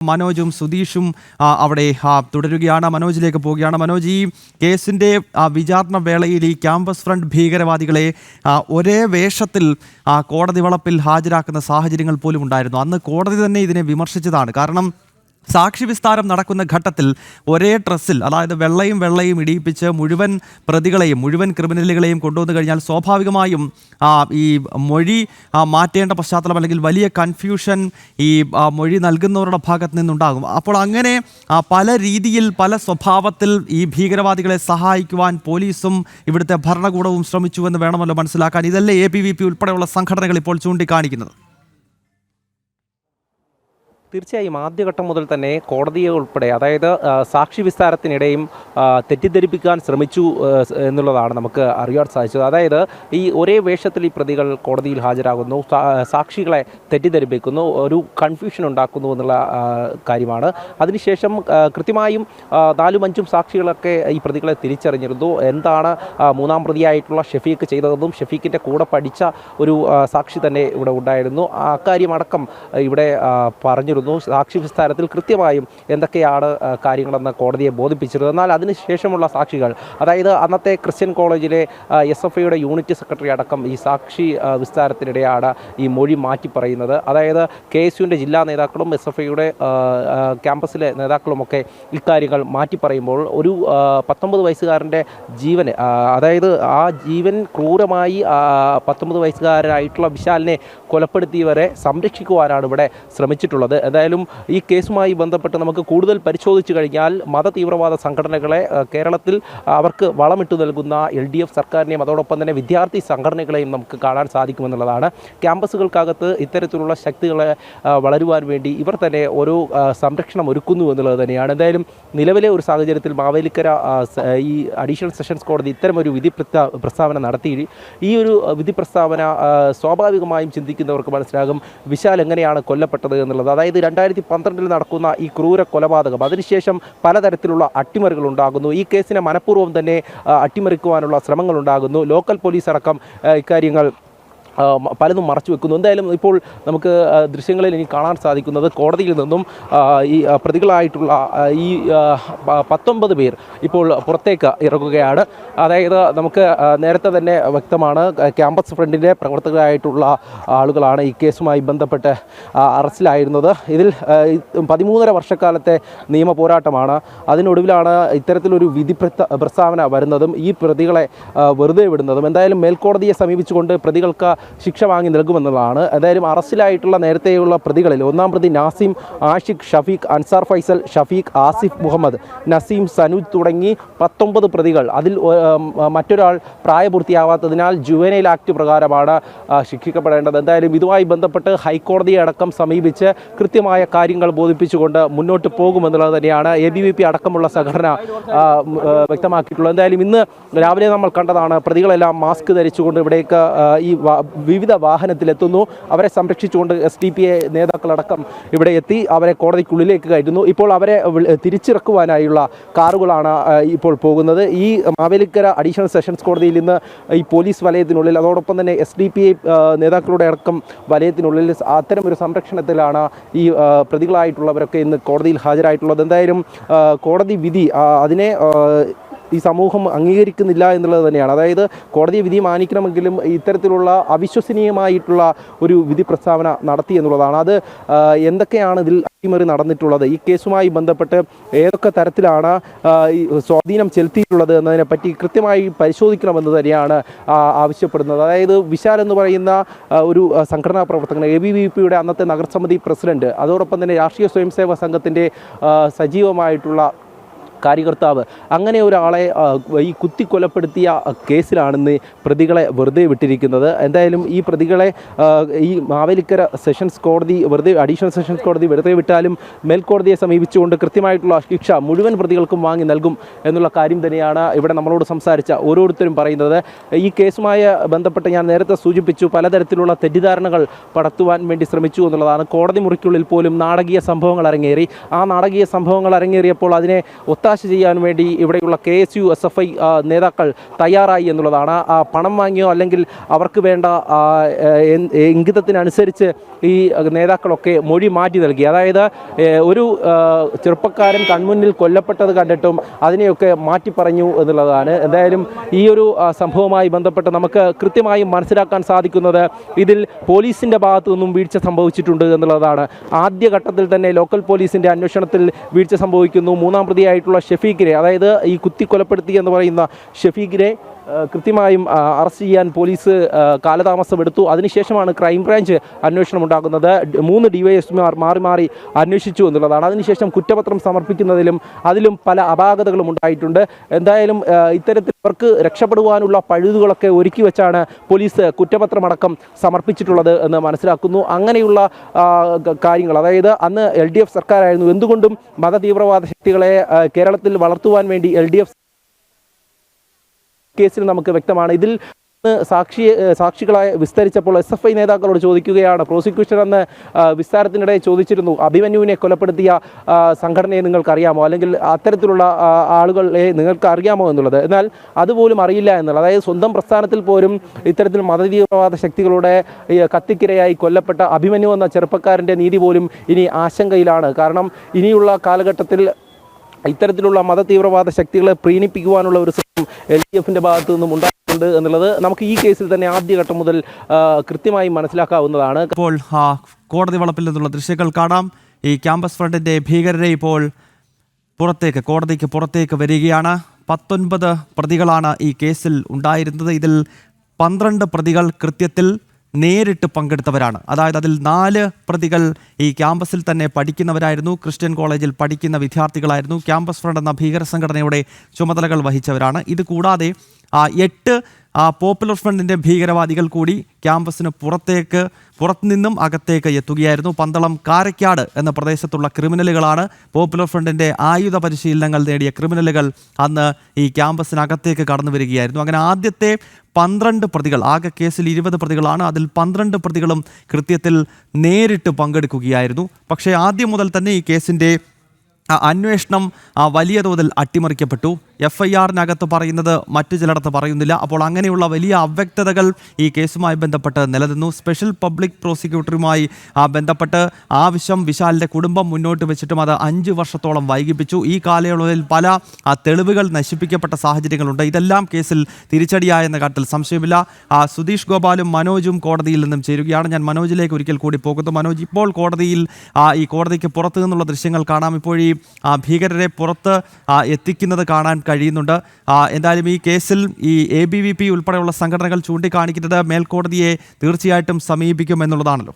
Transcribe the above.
മനോജും സുധീഷും അവിടെ തുടരുകയാണ്. മനോജിലേക്ക് പോവുകയാണ്. മനോജ്, ഈ കേസിൻ്റെ വിചാരണ വേളയിൽ ഈ ക്യാമ്പസ് ഫ്രണ്ട് ഭീകരവാദികളെ ഒരേ വേഷത്തിൽ കോടതി വളപ്പിൽ ഹാജരാക്കുന്ന സാഹചര്യങ്ങൾ പോലും ഉണ്ടായിരുന്നു. അന്ന് കോടതി തന്നെ ഇതിനെ വിമർശിച്ചതാണ്. കാരണം സാക്ഷി വിസ്താരം നടക്കുന്ന ഘട്ടത്തിൽ ഒരേ ഡ്രസ്സിൽ, അതായത് വെള്ളയും ഇടിയിപ്പിച്ച് മുഴുവൻ പ്രതികളെയും മുഴുവൻ ക്രിമിനലുകളെയും കൊണ്ടുവന്നു കഴിഞ്ഞാൽ സ്വാഭാവികമായും ഈ മൊഴി മാറ്റേണ്ട പശ്ചാത്തലം അല്ലെങ്കിൽ വലിയ കൺഫ്യൂഷൻ ഈ മൊഴി നൽകുന്നവരുടെ ഭാഗത്ത് നിന്നുണ്ടാകും. അപ്പോൾ അങ്ങനെ പല രീതിയിൽ പല സ്വഭാവത്തിൽ ഈ ഭീകരവാദികളെ സഹായിക്കുവാൻ പോലീസും ഇവിടുത്തെ ഭരണകൂടവും ശ്രമിച്ചുവെന്ന് വേണമല്ലോ മനസ്സിലാക്കാൻ. ഇതല്ലേ ABVP ഉൾപ്പെടെയുള്ള സംഘടനകൾ ഇപ്പോൾ ചൂണ്ടിക്കാണിക്കുന്നത്? തീർച്ചയായും ആദ്യഘട്ടം മുതൽ തന്നെ കോടതിയെ ഉൾപ്പെടെ, അതായത് സാക്ഷി വിസ്താരത്തിനിടെയും തെറ്റിദ്ധരിപ്പിക്കാൻ ശ്രമിച്ചു എന്നുള്ളതാണ് നമുക്ക് അറിയാൻ സാധിച്ചത്. അതായത് ഈ ഒരേ വേഷത്തിൽ ഈ പ്രതികൾ കോടതിയിൽ ഹാജരാകുന്നു, സാക്ഷികളെ തെറ്റിദ്ധരിപ്പിക്കുന്നു, ഒരു കൺഫ്യൂഷൻ ഉണ്ടാക്കുന്നു എന്നുള്ള കാര്യമാണ്. അതിനുശേഷം കൃത്യമായും 4-5 സാക്ഷികളൊക്കെ ഈ പ്രതികളെ തിരിച്ചറിഞ്ഞിരുന്നു. എന്താണ് മൂന്നാം പ്രതിയായിട്ടുള്ള ഷഫീഖ് ചെയ്തതെന്നും ഷഫീഖിൻ്റെ കൂടെ പഠിച്ച ഒരു സാക്ഷി തന്നെ ഇവിടെ ഉണ്ടായിരുന്നു. അക്കാര്യമടക്കം ഇവിടെ പറഞ്ഞിരുന്നു. സാക്ഷി വിസ്താരത്തിൽ കൃത്യമായും എന്തൊക്കെയാണ് കാര്യങ്ങളെന്ന് കോടതിയെ ബോധിപ്പിച്ചിരുന്നത്. എന്നാൽ അതിനുശേഷമുള്ള സാക്ഷികൾ, അതായത് അന്നത്തെ ക്രിസ്ത്യൻ കോളേജിലെ SFIയുടെ യൂണിറ്റ് സെക്രട്ടറി അടക്കം ഈ സാക്ഷി വിസ്താരത്തിനിടെയാണ് ഈ മൊഴി മാറ്റി പറയുന്നത്. അതായത് KSUവിൻ്റെ ജില്ലാ നേതാക്കളും SFIയുടെ ക്യാമ്പസിലെ നേതാക്കളുമൊക്കെ ഇക്കാര്യങ്ങൾ മാറ്റി പറയുമ്പോൾ ഒരു 19 വയസ്സുകാരൻ്റെ ജീവന്, അതായത് ആ ജീവൻ ക്രൂരമായി 19 വയസ്സുകാരനായിട്ടുള്ള വിശാലിനെ കൊലപ്പെടുത്തിയവരെ സംരക്ഷിക്കുവാനാണ് ഇവിടെ ശ്രമിച്ചിട്ടുള്ളത്. എന്തായാലും ഈ കേസുമായി ബന്ധപ്പെട്ട് നമുക്ക് കൂടുതൽ പരിശോധിച്ചു കഴിഞ്ഞാൽ മത തീവ്രവാദ സംഘടനകളെ കേരളത്തിൽ അവർക്ക് വളമിട്ട് നൽകുന്ന LDF സർക്കാരിനെയും അതോടൊപ്പം തന്നെ വിദ്യാർത്ഥി സംഘടനകളെയും നമുക്ക് കാണാൻ സാധിക്കുമെന്നുള്ളതാണ്. ക്യാമ്പസുകൾക്കകത്ത് ഇത്തരത്തിലുള്ള ശക്തികളെ വളരുവാൻ വേണ്ടി ഇവർ തന്നെ ഓരോ സംരക്ഷണം ഒരുക്കുന്നു എന്നുള്ളത് തന്നെയാണ്. എന്തായാലും നിലവിലെ ഒരു സാഹചര്യത്തിൽ മാവേലിക്കര ഈ അഡീഷണൽ സെഷൻസ് കോടതി ഇത്തരമൊരു വിധി പ്രസ്താവന നടത്തി. ഈ ഒരു വിധി പ്രസ്താവന സ്വാഭാവികമായും ചിന്തിക്കുന്നവർക്ക് മനസ്സിലാകും വിശാൽ എങ്ങനെയാണ് കൊല്ലപ്പെട്ടത് എന്നുള്ളത്. അതായത് 2012 നടക്കുന്ന ഈ ക്രൂര കൊലപാതകം, അതിനുശേഷം പലതരത്തിലുള്ള അട്ടിമറികൾ ഉണ്ടാകുന്നു. ഈ കേസിനെ മനഃപൂർവ്വം തന്നെ അട്ടിമറിക്കുവാനുള്ള ശ്രമങ്ങൾ ഉണ്ടാകുന്നു. ലോക്കൽ പോലീസ് അടക്കം ഇക്കാര്യങ്ങൾ പലതും മറച്ചു വെക്കുന്നു. എന്തായാലും ഇപ്പോൾ നമുക്ക് ദൃശ്യങ്ങളിൽ ഇനി കാണാൻ സാധിക്കുന്നത് കോടതിയിൽ നിന്നും ഈ പ്രതികളായിട്ടുള്ള ഈ 19 പേർ ഇപ്പോൾ പുറത്തേക്ക് ഇറങ്ങുകയാണ്. അതായത് നമുക്ക് നേരത്തെ തന്നെ വ്യക്തമാണ്, ക്യാമ്പസ് ഫ്രണ്ടിൻ്റെ പ്രവർത്തകരായിട്ടുള്ള ആളുകളാണ് ഈ കേസുമായി ബന്ധപ്പെട്ട് അറസ്റ്റിലായിരുന്നത്. ഇതിൽ 13.5 വർഷക്കാലത്തെ നിയമ പോരാട്ടമാണ്. അതിനൊടുവിലാണ് ഇത്തരത്തിലൊരു വിധി പ്രസ്താവന വരുന്നതും ഈ പ്രതികളെ വെറുതെ വിടുന്നതും. എന്തായാലും മേൽക്കോടതിയെ സമീപിച്ചുകൊണ്ട് പ്രതികൾക്ക് ശിക്ഷ വാങ്ങി നൽകുമെന്നതാണ്. എന്തായാലും അറസ്റ്റിലായിട്ടുള്ള നേരത്തെയുള്ള പ്രതികളിൽ 1-ാം പ്രതി നാസിം, ആഷിഖ്, ഷഫീഖ്, അൻസാർ ഫൈസൽ, ഷഫീഖ്, ആസിഫ് മുഹമ്മദ്, നസീം, സനൂദ് തുടങ്ങി 19 പ്രതികൾ. അതിൽ മറ്റൊരാൾ പ്രായപൂർത്തിയാവാത്തതിനാൽ ജുവനൈൽ ആക്ട് പ്രകാരമാണ് ശിക്ഷിക്കപ്പെടേണ്ടത്. എന്തായാലും ഇതുമായി ബന്ധപ്പെട്ട് ഹൈക്കോടതിയെ അടക്കം സമീപിച്ച് കൃത്യമായ കാര്യങ്ങൾ ബോധിപ്പിച്ചുകൊണ്ട് മുന്നോട്ട് പോകുമെന്നുള്ളത് തന്നെയാണ് ABVP അടക്കമുള്ള സംഘടന വ്യക്തമാക്കിയിട്ടുള്ളത്. എന്തായാലും ഇന്ന് രാവിലെ നമ്മൾ കണ്ടതാണ്, പ്രതികളെല്ലാം മാസ്ക് ധരിച്ചുകൊണ്ട് ഇവിടേക്ക് ഈ വിവിധ വാഹനത്തിലെത്തുന്നു. അവരെ സംരക്ഷിച്ചുകൊണ്ട് SDPA നേതാക്കളടക്കം ഇവിടെ എത്തി അവരെ കോടതിക്കുള്ളിലേക്ക് കയറ്റുന്നു. ഇപ്പോൾ അവരെ തിരിച്ചിറക്കുവാനായുള്ള കാറുകളാണ് ഇപ്പോൾ പോകുന്നത്. ഈ മാവേലിക്കര അഡീഷണൽ സെഷൻസ് കോടതിയിൽ നിന്ന് ഈ പോലീസ് വലയത്തിനുള്ളിൽ, അതോടൊപ്പം തന്നെ SDPA നേതാക്കളുടെ അടക്കം വലയത്തിനുള്ളിൽ അത്തരം ഒരു സംരക്ഷണത്തിലാണ് ഈ പ്രതികളായിട്ടുള്ളവരൊക്കെ ഇന്ന് കോടതിയിൽ ഹാജരായിട്ടുള്ളത്. എന്തായാലും കോടതി വിധി അതിനെ ഈ സമൂഹം അംഗീകരിക്കുന്നില്ല എന്നുള്ളത് തന്നെയാണ്. അതായത് കോടതി വിധി മാനിക്കണമെങ്കിലും ഇത്തരത്തിലുള്ള അവിശ്വസനീയമായിട്ടുള്ള ഒരു വിധി പ്രസ്താവന നടത്തി എന്നുള്ളതാണ്. അത് എന്തൊക്കെയാണ് ഇതിൽ അട്ടിമറി നടന്നിട്ടുള്ളത്, ഈ കേസുമായി ബന്ധപ്പെട്ട് ഏതൊക്കെ തരത്തിലാണ് ഈ സ്വാധീനം ചെലുത്തിയിട്ടുള്ളത് എന്നതിനെപ്പറ്റി കൃത്യമായി പരിശോധിക്കണമെന്ന് തന്നെയാണ് ആവശ്യപ്പെടുന്നത്. അതായത് വിശാൽ എന്ന് പറയുന്ന ഒരു സംഘടനാ പ്രവർത്തകൻ, ABVPയുടെ അന്നത്തെ നഗരസമിതി പ്രസിഡന്റ്, അതോടൊപ്പം തന്നെ രാഷ്ട്രീയ സ്വയംസേവക സംഘത്തിൻ്റെ സജീവമായിട്ടുള്ള കാര്യകർത്താവ്, അങ്ങനെ ഒരാളെ ഈ കുത്തിക്കൊലപ്പെടുത്തിയ കേസിലാണെന്ന് പ്രതികളെ വെറുതെ വിട്ടിരിക്കുന്നത്. എന്തായാലും ഈ പ്രതികളെ ഈ മാവേലിക്കര സെഷൻസ് കോടതി അഡീഷണൽ സെഷൻസ് കോടതി വെറുതെ വിട്ടാലും മേൽക്കോടതിയെ സമീപിച്ചുകൊണ്ട് കൃത്യമായിട്ടുള്ള ശിക്ഷ മുഴുവൻ പ്രതികൾക്കും വാങ്ങി നൽകും എന്നുള്ള കാര്യം തന്നെയാണ് ഇവിടെ നമ്മളോട് സംസാരിച്ച ഓരോരുത്തരും പറയുന്നത്. ഈ കേസുമായി ബന്ധപ്പെട്ട് ഞാൻ നേരത്തെ സൂചിപ്പിച്ചു, പലതരത്തിലുള്ള തെറ്റിദ്ധാരണകൾ പടർത്തുവാൻ വേണ്ടി ശ്രമിച്ചു എന്നുള്ളതാണ്. കോടതി മുറിക്കുള്ളിൽ പോലും നാടകീയ സംഭവങ്ങൾ അരങ്ങേറി. ആ നാടകീയ സംഭവങ്ങൾ അരങ്ങേറിയപ്പോൾ അതിനെ ഒത്ത ഒത്താശ ചെയ്യാൻ വേണ്ടി ഇവിടെയുള്ള KSU SFI നേതാക്കൾ തയ്യാറായി എന്നുള്ളതാണ്. പണം വാങ്ങിയോ അല്ലെങ്കിൽ അവർക്ക് വേണ്ട ഇംഗിതത്തിനനുസരിച്ച് ഈ നേതാക്കളൊക്കെ മൊഴി മാറ്റി നൽകി. അതായത് ഒരു ചെറുപ്പക്കാരൻ കൺമുന്നിൽ കൊല്ലപ്പെട്ടത് കണ്ടിട്ടും അതിനെയൊക്കെ മാറ്റി പറഞ്ഞു എന്നുള്ളതാണ്. എന്തായാലും ഈ ഒരു സംഭവവുമായി ബന്ധപ്പെട്ട് നമുക്ക് കൃത്യമായും മനസ്സിലാക്കാൻ സാധിക്കുന്നത് ഇതിൽ പോലീസിൻ്റെ ഭാഗത്തു നിന്നും വീഴ്ച സംഭവിച്ചിട്ടുണ്ട് എന്നുള്ളതാണ്. ആദ്യഘട്ടത്തിൽ തന്നെ ലോക്കൽ പോലീസിൻ്റെ അന്വേഷണത്തിൽ വീഴ്ച സംഭവിക്കുന്നു. മൂന്നാം പ്രതിയായിട്ടുള്ള ഷെഫീഖിനെ, അതായത് ഈ കുത്തിക്കൊലപ്പെടുത്തി എന്ന് പറയുന്ന ഷെഫീഖിനെ കൃത്യമായും അറസ്റ്റ് ചെയ്യാൻ പോലീസ് കാലതാമസമെടുത്തു. അതിനുശേഷമാണ് ക്രൈംബ്രാഞ്ച് അന്വേഷണം ഉണ്ടാകുന്നത്. 3 DYSPമാർ മാറി മാറി അന്വേഷിച്ചു എന്നുള്ളതാണ്. അതിനുശേഷം കുറ്റപത്രം സമർപ്പിക്കുന്നതിലും അതിലും പല അപാകതകളും ഉണ്ടായിട്ടുണ്ട്. എന്തായാലും ഇത്തരത്തിൽ ഇവർക്ക് രക്ഷപ്പെടുവാനുള്ള പഴുതുകളൊക്കെ ഒരുക്കി വെച്ചാണ് പോലീസ് കുറ്റപത്രമടക്കം സമർപ്പിച്ചിട്ടുള്ളത് എന്ന് മനസ്സിലാക്കുന്നു. അങ്ങനെയുള്ള കാര്യങ്ങൾ, അതായത് അന്ന് LDF സർക്കാരായിരുന്നു. എന്തുകൊണ്ടും മതതീവ്രവാദ ശക്തികളെ കേരളത്തിൽ വളർത്തുവാൻ വേണ്ടി LDF കേസിൽ നമുക്ക് വ്യക്തമാണ്. ഇതിൽ സാക്ഷികളായി വിസ്തരിച്ചപ്പോൾ SFI നേതാക്കളോട് ചോദിക്കുകയാണ്, പ്രോസിക്യൂഷൻ അന്ന് വിസ്താരത്തിനിടെ ചോദിച്ചിരുന്നു, അഭിമന്യുവിനെ കൊലപ്പെടുത്തിയ സംഘടനയെ നിങ്ങൾക്കറിയാമോ, അല്ലെങ്കിൽ അത്തരത്തിലുള്ള ആളുകളെ നിങ്ങൾക്ക് അറിയാമോ എന്നുള്ളത്. എന്നാൽ അതുപോലും അറിയില്ല എന്നുള്ളത്. അതായത് സ്വന്തം പ്രസ്ഥാനത്തിൽ പോലും ഇത്തരത്തിൽ മതതീവ്രവാദ ശക്തികളുടെ കത്തിക്കിരയായി കൊല്ലപ്പെട്ട അഭിമന്യു എന്ന ചെറുപ്പക്കാരൻ്റെ നീതി പോലും ഇനി ആശങ്കയിലാണ്. കാരണം ഇനിയുള്ള കാലഘട്ടത്തിൽ ഇത്തരത്തിലുള്ള മതതീവ്രവാദ ശക്തികളെ പ്രീണിപ്പിക്കുവാനുള്ള ഒരു ശ്രമം LDFിൻ്റെ ഭാഗത്തു നിന്നും ഉണ്ടായിട്ടുണ്ട് എന്നുള്ളത് നമുക്ക് ഈ കേസിൽ തന്നെ ആദ്യഘട്ടം മുതൽ കൃത്യമായി മനസ്സിലാക്കാവുന്നതാണ്. ഇപ്പോൾ കോടതി വളപ്പിൽ നിന്നുള്ള ദൃശ്യങ്ങൾ കാണാം. ഈ ക്യാമ്പസ് ഫ്രണ്ടിൻ്റെ ഭീകരരെ ഇപ്പോൾ കോടതിക്ക് പുറത്തേക്ക് വരികയാണ്. 19 പ്രതികളാണ് ഈ കേസിൽ ഉണ്ടായിരുന്നത്. ഇതിൽ 12 പ്രതികൾ കൃത്യത്തിൽ നേരിട്ട് പങ്കെടുത്തവരാണ്. അതായത് അതിൽ 4 പ്രതികൾ ഈ ക്യാമ്പസിൽ തന്നെ പഠിക്കുന്നവരായിരുന്നു, ക്രിസ്ത്യൻ കോളേജിൽ പഠിക്കുന്ന വിദ്യാർത്ഥികളായിരുന്നു, ക്യാമ്പസ് ഫ്രണ്ട് എന്ന ഭീകര സംഘടനയുടെ ചുമതലകൾ വഹിച്ചവരാണ്. ഇത് കൂടാതെ 8 പോപ്പുലർ ഫ്രണ്ടിൻ്റെ ഭീകരവാദികൾ കൂടി ക്യാമ്പസിന് പുറത്തുനിന്നും അകത്തേക്ക് എത്തുകയായിരുന്നു. പന്തളം കാരക്കാട് എന്ന പ്രദേശത്തുള്ള ക്രിമിനലുകളാണ്. പോപ്പുലർ ഫ്രണ്ടിൻ്റെ ആയുധ പരിശീലനങ്ങൾ നേടിയ ക്രിമിനലുകൾ അന്ന് ഈ ക്യാമ്പസിനകത്തേക്ക് കടന്നു വരികയായിരുന്നു. അങ്ങനെ ആദ്യത്തെ 12 പ്രതികൾ, ആകെ കേസിൽ 20 പ്രതികളാണ്, അതിൽ 12 പ്രതികളും കൃത്യത്തിൽ നേരിട്ട് പങ്കെടുക്കുകയായിരുന്നു. പക്ഷേ ആദ്യം മുതൽ തന്നെ ഈ കേസിൻ്റെ അന്വേഷണം വലിയ തോതിൽ അട്ടിമറിക്കപ്പെട്ടു. FIRനകത്ത് പറയുന്നത് മറ്റു ചിലയിടത്ത് പറയുന്നില്ല. അപ്പോൾ അങ്ങനെയുള്ള വലിയ അവ്യക്തതകൾ ഈ കേസുമായി ബന്ധപ്പെട്ട് നിലനിന്നു. സ്പെഷ്യൽ പബ്ലിക് പ്രോസിക്യൂട്ടറുമായി ബന്ധപ്പെട്ട് ആവശ്യം വിശാലിൻ്റെ കുടുംബം മുന്നോട്ട് വെച്ചിട്ടും അത് 5 വർഷത്തോളം വൈകിപ്പിച്ചു. ഈ കാലയളവിൽ പല തെളിവുകൾ നശിപ്പിക്കപ്പെട്ട സാഹചര്യങ്ങളുണ്ട്. ഇതെല്ലാം കേസിൽ തിരിച്ചടിയായെന്ന കാര്യത്തിൽ സംശയമില്ല. സുധീഷ് ഗോപാലും മനോജും കോടതിയിൽ നിന്നും ചേരുകയാണ്. ഞാൻ മനോജിലേക്ക് ഒരിക്കൽ കൂടി പോകുന്നു. മനോജ്, ഇപ്പോൾ ഈ കോടതിക്ക് പുറത്തു നിന്നുള്ള ദൃശ്യങ്ങൾ കാണാം. ഇപ്പോൾ ഈ ഭീകരരെ പുറത്ത് എത്തിക്കുന്നത് കാണാൻ കഴിയുന്നുണ്ട്. എന്തായാലും ഈ കേസിൽ ഈ ABVP ഉൾപ്പെടെയുള്ള സംഘടനകൾ ചൂണ്ടിക്കാണിക്കുന്നത് മേൽക്കോടതിയെ തീർച്ചയായിട്ടും സമീപിക്കും എന്നുള്ളതാണല്ലോ.